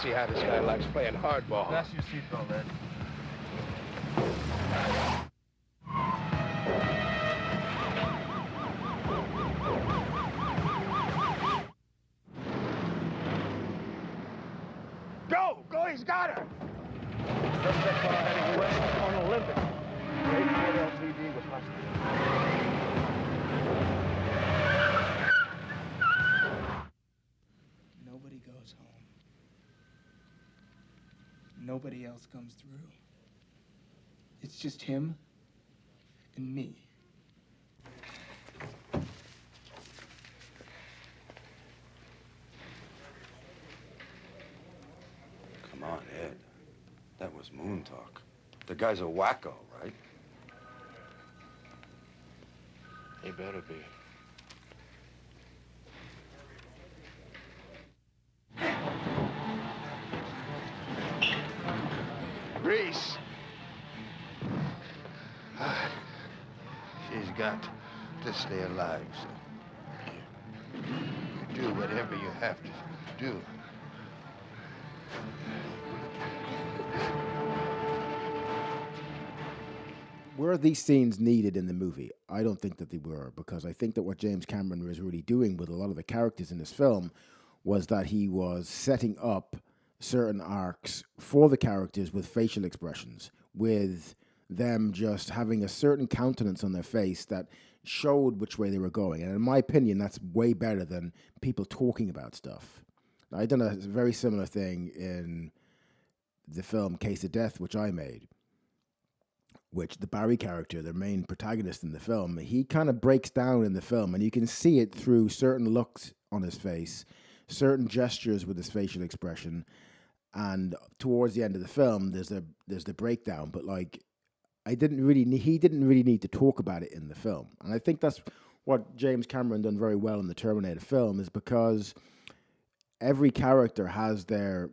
see how this guy likes playing hardball. Fasten your seatbelt, man. Go, he's got her! Suspect car heading west on Olympic. Grade 4 LTD with hostage. Nobody goes home. Nobody else comes through. It's just him and me. Come on, Ed. That was moon talk. The guy's a wacko, right? He better be. Reese! She's got to stay alive, son. You do whatever you have to do. Were these scenes needed in the movie? I don't think that they were, because I think that what James Cameron was really doing with a lot of the characters in this film was that he was setting up certain arcs for the characters with facial expressions, with them just having a certain countenance on their face that showed which way they were going. And in my opinion, that's way better than people talking about stuff. I've done a very similar thing in the film Case of Death, which I made, which the Barry character, the main protagonist in the film, he kind of breaks down in the film, and you can see it through certain looks on his face, certain gestures with his facial expression, and towards the end of the film, there's the breakdown. But like, he didn't really need to talk about it in the film, and I think that's what James Cameron done very well in the Terminator film, is because every character has their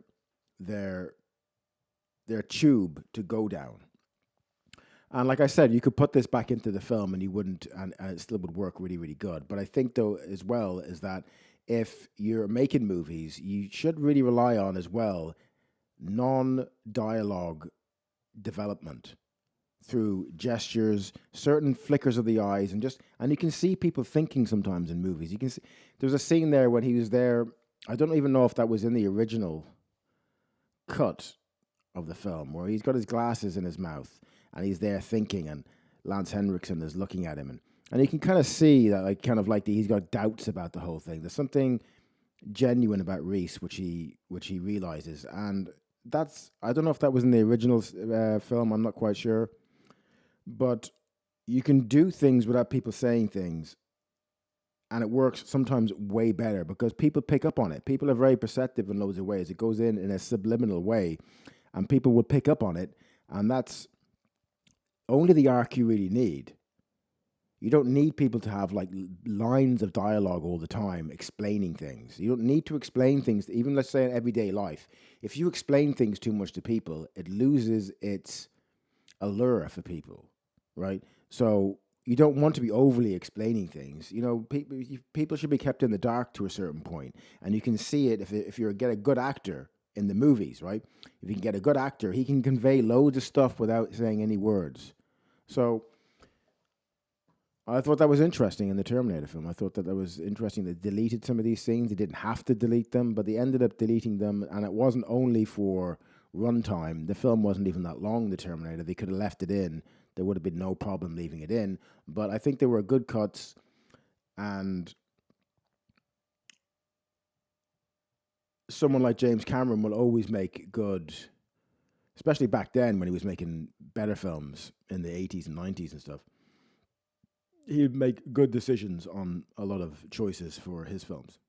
tube to go down. And like I said, you could put this back into the film and you wouldn't, and it still would work really, really good. But I think, though, as well, is that if you're making movies, you should really rely on, as well, non-dialogue development through gestures, certain flickers of the eyes, and you can see people thinking sometimes in movies. You can see, there's a scene there when he was there, I don't even know if that was in the original cut of the film, where he's got his glasses in his mouth, and he's there thinking, and Lance Henriksen is looking at him, and you can kind of see that, like, kind of like he's got doubts about the whole thing. There's something genuine about Reese, which he realizes, and I don't know if that was in the original film. I'm not quite sure, but you can do things without people saying things, and it works sometimes way better because people pick up on it. People are very perceptive in loads of ways. It goes in a subliminal way, and people will pick up on it, and that's only the arc you really need. You don't need people to have like lines of dialogue all the time explaining things. You don't need to explain things, even let's say in everyday life. If you explain things too much to people, it loses its allure for people, right? So you don't want to be overly explaining things. You know, people should be kept in the dark to a certain point, and you can see it if you get a good actor in the movies, right? If you can get a good actor, he can convey loads of stuff without saying any words. So I thought that was interesting in the Terminator film. I thought that was interesting. They deleted some of these scenes. They didn't have to delete them, but they ended up deleting them, and it wasn't only for runtime. The film wasn't even that long, the Terminator. They could have left it in. There would have been no problem leaving it in, but I think they were good cuts, and someone like James Cameron will always make good, especially back then when he was making better films in the 80s and 90s and stuff. He'd make good decisions on a lot of choices for his films.